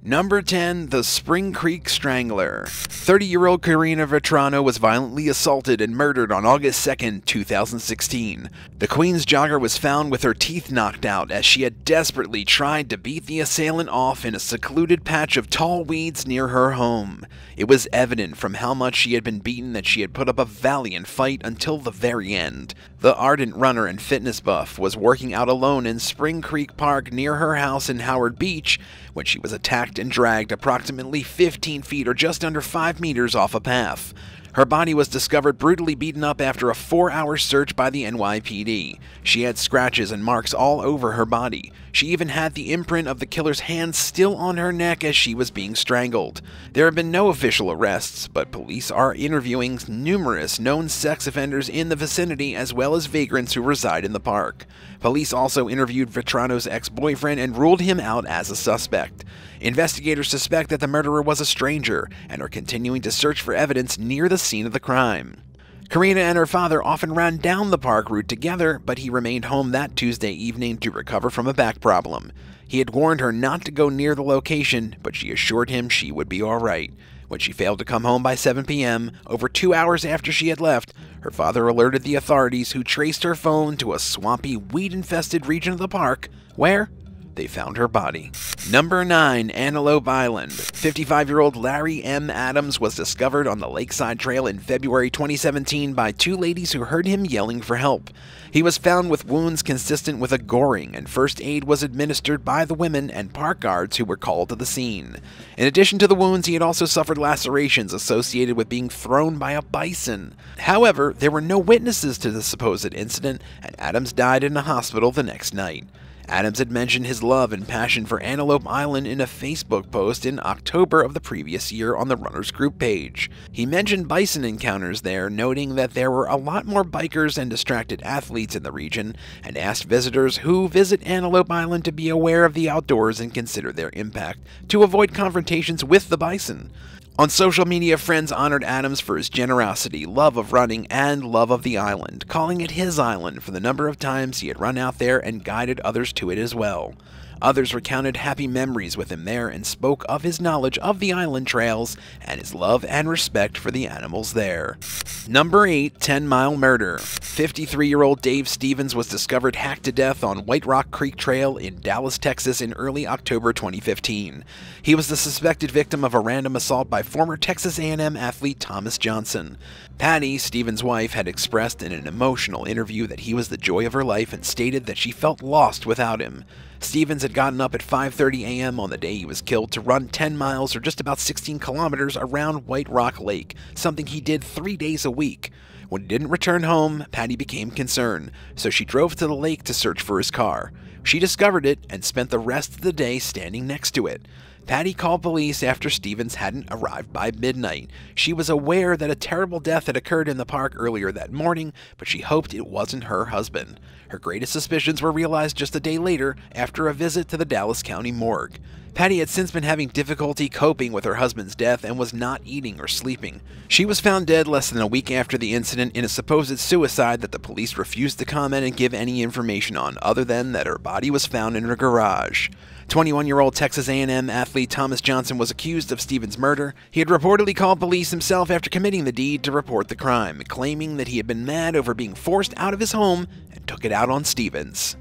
Number 10. The Spring Creek Strangler. 30-year-old Karina Vetrano was violently assaulted and murdered on August 2, 2016. The Queens jogger was found with her teeth knocked out as she had desperately tried to beat the assailant off in a secluded patch of tall weeds near her home. It was evident from how much she had been beaten that she had put up a valiant fight until the very end. The ardent runner and fitness buff was working out alone in Spring Creek Park near her house in Howard Beach when she was attacked and dragged approximately 15 feet or just under 5 meters off a path. Her body was discovered brutally beaten up after a 4-hour search by the NYPD. She had scratches and marks all over her body. She even had the imprint of the killer's hand still on her neck as she was being strangled. There have been no official arrests, but police are interviewing numerous known sex offenders in the vicinity as well as vagrants who reside in the park. Police also interviewed Vetrano's ex-boyfriend and ruled him out as a suspect. Investigators suspect that the murderer was a stranger and are continuing to search for evidence near the scene of the crime. Karina and her father often ran down the park route together, but he remained home that Tuesday evening to recover from a back problem. He had warned her not to go near the location, but she assured him she would be alright. When she failed to come home by 7 p.m., over 2 hours after she had left, her father alerted the authorities, who traced her phone to a swampy, weed-infested region of the park, where they found her body. Number 9. Antelope Island. 55-year-old Larry M. Adams was discovered on the Lakeside Trail in February 2017 by 2 ladies who heard him yelling for help. He was found with wounds consistent with a goring, and first aid was administered by the women and park guards who were called to the scene. In addition to the wounds, he had also suffered lacerations associated with being thrown by a bison. However, there were no witnesses to the supposed incident, and Adams died in a hospital the next night. Adams had mentioned his love and passion for Antelope Island in a Facebook post in October of the previous year on the Runners Group page. He mentioned bison encounters there, noting that there were a lot more bikers and distracted athletes in the region, and asked visitors who visit Antelope Island to be aware of the outdoors and consider their impact, to avoid confrontations with the bison. On social media, friends honored Adams for his generosity, love of running, and love of the island, calling it his island for the number of times he had run out there and guided others to it as well. Others recounted happy memories with him there and spoke of his knowledge of the island trails and his love and respect for the animals there. Number 8. 10 Mile Murder. 53-year-old Dave Stevens was discovered hacked to death on White Rock Creek Trail in Dallas, Texas in early October 2015. He was the suspected victim of a random assault by former Texas A&M athlete Thomas Johnson. Patty, Stevens' wife, had expressed in an emotional interview that he was the joy of her life and stated that she felt lost without him. Stevens had gotten up at 5:30 a.m. on the day he was killed to run 10 miles or just about 16 kilometers around White Rock Lake, something he did 3 days a week. When he didn't return home, Patty became concerned, so she drove to the lake to search for his car. She discovered it and spent the rest of the day standing next to it. Patty called police after Stevens hadn't arrived by midnight. She was aware that a terrible death had occurred in the park earlier that morning, but she hoped it wasn't her husband. Her greatest suspicions were realized just a day later after a visit to the Dallas County morgue. Patty had since been having difficulty coping with her husband's death and was not eating or sleeping. She was found dead less than a week after the incident in a supposed suicide that the police refused to comment and give any information on, other than that her body was found in her garage. 21-year-old Texas A&M athlete Thomas Johnson was accused of Stevens' murder. He had reportedly called police himself after committing the deed to report the crime, claiming that he had been mad over being forced out of his home and took it out on Stevens.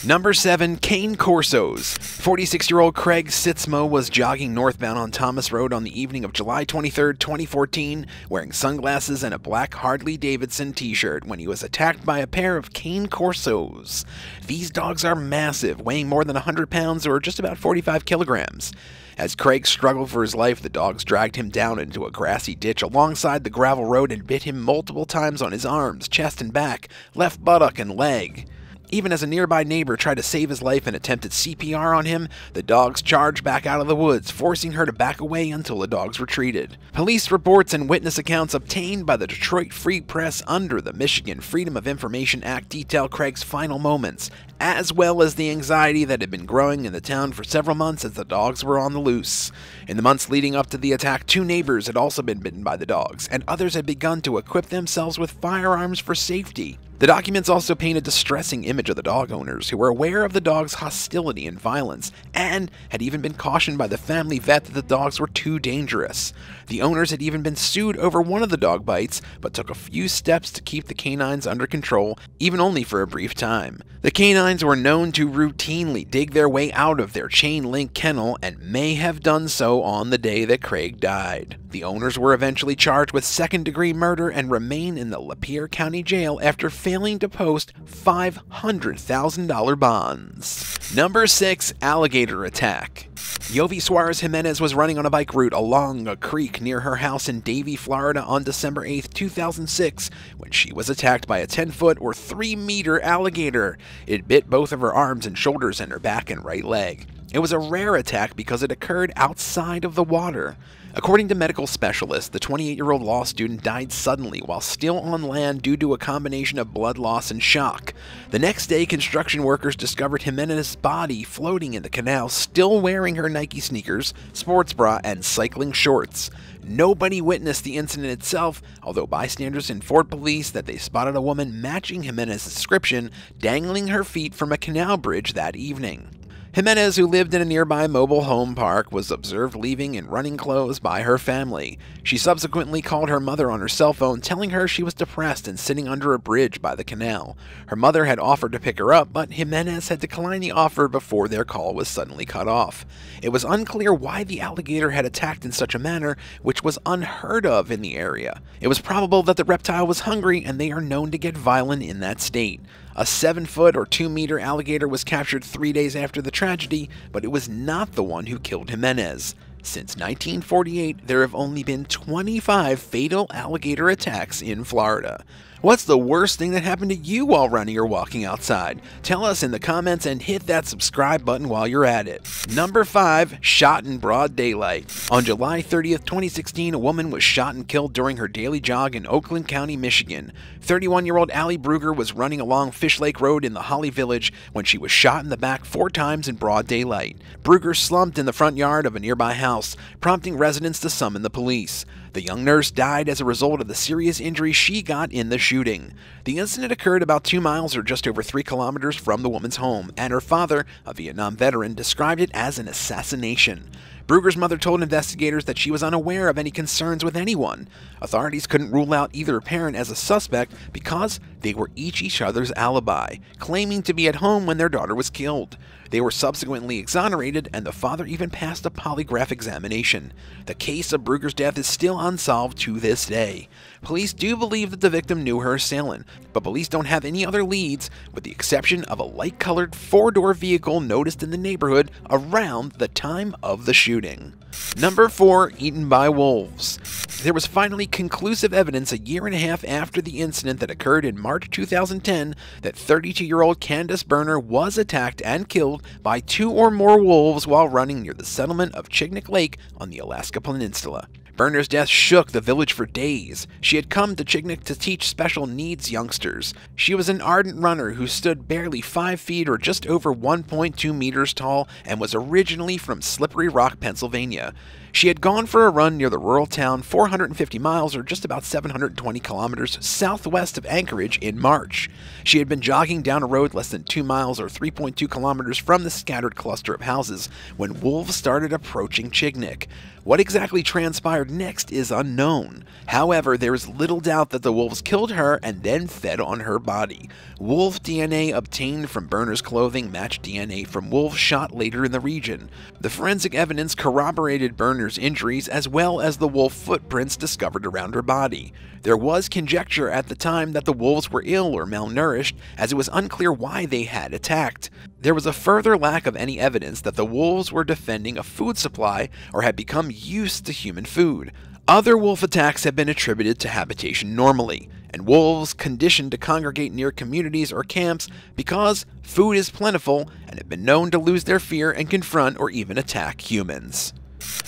Number 7. Cane Corsos. 46-year-old Craig Sitzmo was jogging northbound on Thomas Road on the evening of July 23, 2014, wearing sunglasses and a black Harley-Davidson t-shirt when he was attacked by a pair of Cane Corsos. These dogs are massive, weighing more than 100 pounds or just about 45 kilograms. As Craig struggled for his life, the dogs dragged him down into a grassy ditch alongside the gravel road and bit him multiple times on his arms, chest and back, left buttock and leg. Even as a nearby neighbor tried to save his life and attempted CPR on him, the dogs charged back out of the woods, forcing her to back away until the dogs retreated. Police reports and witness accounts obtained by the Detroit Free Press under the Michigan Freedom of Information Act detail Craig's final moments, as well as the anxiety that had been growing in the town for several months as the dogs were on the loose. In the months leading up to the attack, 2 neighbors had also been bitten by the dogs, and others had begun to equip themselves with firearms for safety. The documents also paint a distressing image of the dog owners, who were aware of the dogs' hostility and violence, and had even been cautioned by the family vet that the dogs were too dangerous. The owners had even been sued over one of the dog bites, but took a few steps to keep the canines under control, even only for a brief time. The canines were known to routinely dig their way out of their chain-link kennel, and may have done so on the day that Craig died. The owners were eventually charged with second-degree murder and remain in the Lapeer County Jail after failing to post $500,000 bonds. Number 6. Alligator attack. Yovi Suarez Jimenez was running on a bike route along a creek near her house in Davie, Florida on December 8, 2006, when she was attacked by a 10-foot or 3-meter alligator. It bit both of her arms and shoulders and her back and right leg. It was a rare attack because it occurred outside of the water. According to medical specialists, the 28-year-old law student died suddenly while still on land due to a combination of blood loss and shock. The next day, construction workers discovered Jimenez's body floating in the canal, still wearing her Nike sneakers, sports bra, and cycling shorts. Nobody witnessed the incident itself, although bystanders informed police that they spotted a woman matching Jimenez's description dangling her feet from a canal bridge that evening. Jimenez, who lived in a nearby mobile home park, was observed leaving in running clothes by her family. She subsequently called her mother on her cell phone, telling her she was depressed and sitting under a bridge by the canal. Her mother had offered to pick her up, but Jimenez had declined the offer before their call was suddenly cut off. It was unclear why the alligator had attacked in such a manner, which was unheard of in the area. It was probable that the reptile was hungry, and they are known to get violent in that state. A 7-foot or 2-meter alligator was captured 3 days after the tragedy, but it was not the one who killed Jimenez. Since 1948, there have only been 25 fatal alligator attacks in Florida. What's the worst thing that happened to you while running or walking outside? Tell us in the comments and hit that subscribe button while you're at it. Number 5. Shot in broad daylight. On July 30th, 2016, a woman was shot and killed during her daily jog in Oakland County, Michigan. 31-year-old Allie Brugger was running along Fish Lake Road in the Holly Village when she was shot in the back 4 times in broad daylight. Brugger slumped in the front yard of a nearby house, prompting residents to summon the police. The young nurse died as a result of the serious injuries she got in the shooting. The incident occurred about 2 miles or just over 3 kilometers from the woman's home, and her father, a Vietnam veteran, described it as an assassination. Brugger's mother told investigators that she was unaware of any concerns with anyone. Authorities couldn't rule out either parent as a suspect because they were each other's alibi, claiming to be at home when their daughter was killed. They were subsequently exonerated, and the father even passed a polygraph examination. The case of Brugger's death is still unsolved to this day. Police do believe that the victim knew her assailant, but police don't have any other leads, with the exception of a light-colored 4-door vehicle noticed in the neighborhood around the time of the shooting. Number 4. Eaten by wolves. There was finally conclusive evidence a year and a half after the incident that occurred in March 2010 that 32-year-old Candace Berner was attacked and killed by 2 or more wolves while running near the settlement of Chignik Lake on the Alaska Peninsula. Berner's death shook the village for days. She had come to Chignik to teach special needs youngsters. She was an ardent runner who stood barely 5 feet or just over 1.2 meters tall and was originally from Slippery Rock, Pennsylvania. She had gone for a run near the rural town 450 miles or just about 720 kilometers southwest of Anchorage in March. She had been jogging down a road less than 2 miles or 3.2 kilometers from the scattered cluster of houses when wolves started approaching Chignik. What exactly transpired next is unknown. However, there is little doubt that the wolves killed her and then fed on her body. Wolf DNA obtained from Berner's clothing matched DNA from wolves shot later in the region. The forensic evidence corroborated Berner's injuries as well as the wolf footprints discovered around her body. There was conjecture at the time that the wolves were ill or malnourished, as it was unclear why they had attacked. There was a further lack of any evidence that the wolves were defending a food supply or had become used to human food. Other wolf attacks have been attributed to habitation normally, and wolves conditioned to congregate near communities or camps because food is plentiful and have been known to lose their fear and confront or even attack humans.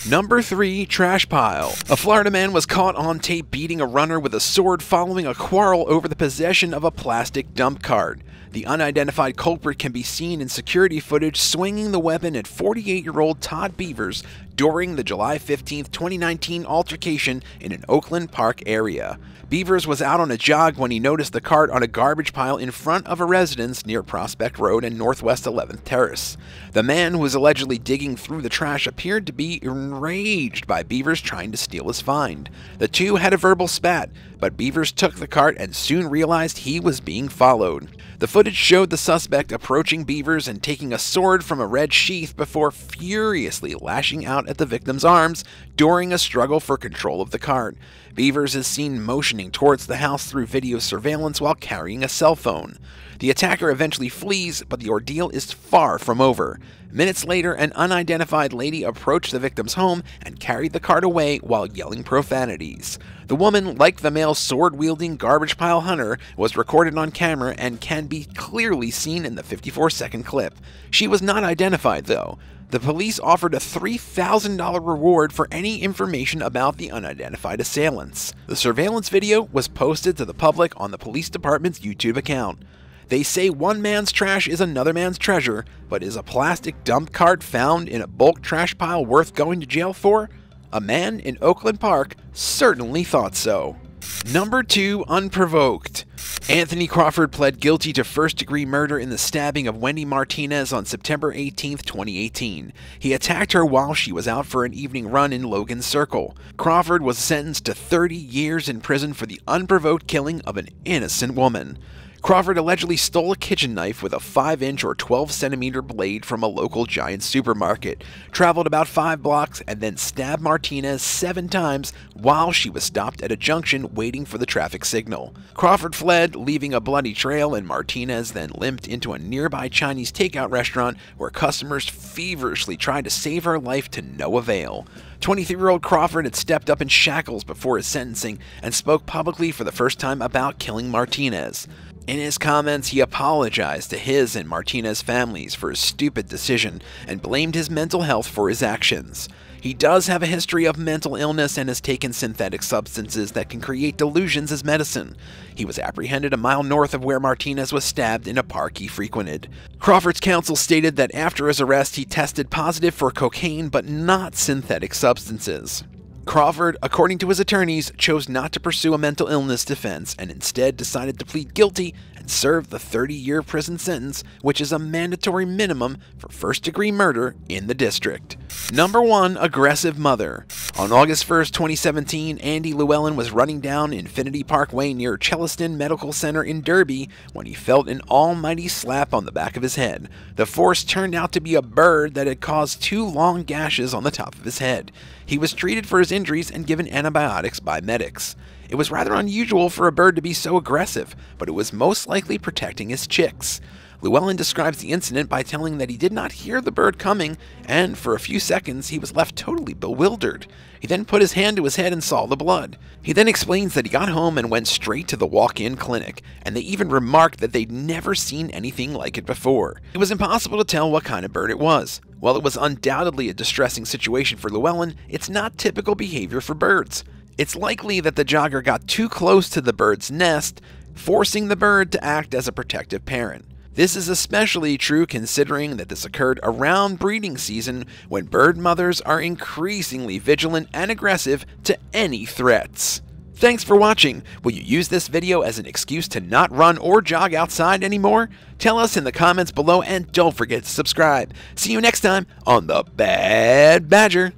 Number 3. Trash pile. A Florida man was caught on tape beating a runner with a sword following a quarrel over the possession of a plastic dump cart. The unidentified culprit can be seen in security footage swinging the weapon at 48-year-old Todd Beavers during the July 15, 2019 altercation in an Oakland Park area. Beavers was out on a jog when he noticed the cart on a garbage pile in front of a residence near Prospect Road and Northwest 11th Terrace. The man who was allegedly digging through the trash appeared to be enraged by Beavers trying to steal his find. The two had a verbal spat, but Beavers took the cart and soon realized he was being followed. The footage showed the suspect approaching Beavers and taking a sword from a red sheath before furiously lashing out at the victim's arms during a struggle for control of the cart. Beavers is seen motioning towards the house through video surveillance while carrying a cell phone. The attacker eventually flees, but the ordeal is far from over. Minutes later, an unidentified lady approached the victim's home and carried the cart away while yelling profanities. The woman, like the male sword-wielding garbage pile hunter, was recorded on camera and can be clearly seen in the 54-second clip. She was not identified, though. The police offered a $3,000 reward for any information about the unidentified assailants. The surveillance video was posted to the public on the police department's YouTube account. They say one man's trash is another man's treasure, but is a plastic dump cart found in a bulk trash pile worth going to jail for? A man in Oakland Park certainly thought so. Number 2. Unprovoked. Anthony Crawford pled guilty to first-degree murder in the stabbing of Wendy Martinez on September 18, 2018. He attacked her while she was out for an evening run in Logan Circle. Crawford was sentenced to 30 years in prison for the unprovoked killing of an innocent woman. Crawford allegedly stole a kitchen knife with a 5-inch or 12-centimeter blade from a local Giant supermarket, traveled about 5 blocks, and then stabbed Martinez 7 times while she was stopped at a junction waiting for the traffic signal. Crawford fled, leaving a bloody trail, and Martinez then limped into a nearby Chinese takeout restaurant where customers feverishly tried to save her life to no avail. 23-year-old Crawford had stepped up in shackles before his sentencing and spoke publicly for the first time about killing Martinez. In his comments, he apologized to his and Martinez's families for his stupid decision and blamed his mental health for his actions. He does have a history of mental illness and has taken synthetic substances that can create delusions as medicine. He was apprehended a mile north of where Martinez was stabbed in a park he frequented. Crawford's counsel stated that after his arrest, he tested positive for cocaine but not synthetic substances. Crawford, according to his attorneys, chose not to pursue a mental illness defense and instead decided to plead guilty and serve the 30-year prison sentence, which is a mandatory minimum for first-degree murder in the district. Number 1. Aggressive mother. On August 1, 2017, Andy Llewellyn was running down Infinity Parkway near Cheliston Medical Center in Derby when he felt an almighty slap on the back of his head. The force turned out to be a bird that had caused 2 long gashes on the top of his head. He was treated for his injuries and given antibiotics by medics. It was rather unusual for a bird to be so aggressive, but it was most likely protecting his chicks. Llewellyn describes the incident by telling that he did not hear the bird coming, and for a few seconds he was left totally bewildered. He then put his hand to his head and saw the blood. He then explains that he got home and went straight to the walk-in clinic, and they even remarked that they'd never seen anything like it before. It was impossible to tell what kind of bird it was. While it was undoubtedly a distressing situation for Llewellyn, it's not typical behavior for birds. It's likely that the jogger got too close to the bird's nest, forcing the bird to act as a protective parent. This is especially true considering that this occurred around breeding season when bird mothers are increasingly vigilant and aggressive to any threats. Thanks for watching. Will you use this video as an excuse to not run or jog outside anymore? Tell us in the comments below and don't forget to subscribe. See you next time on The Bad Badger.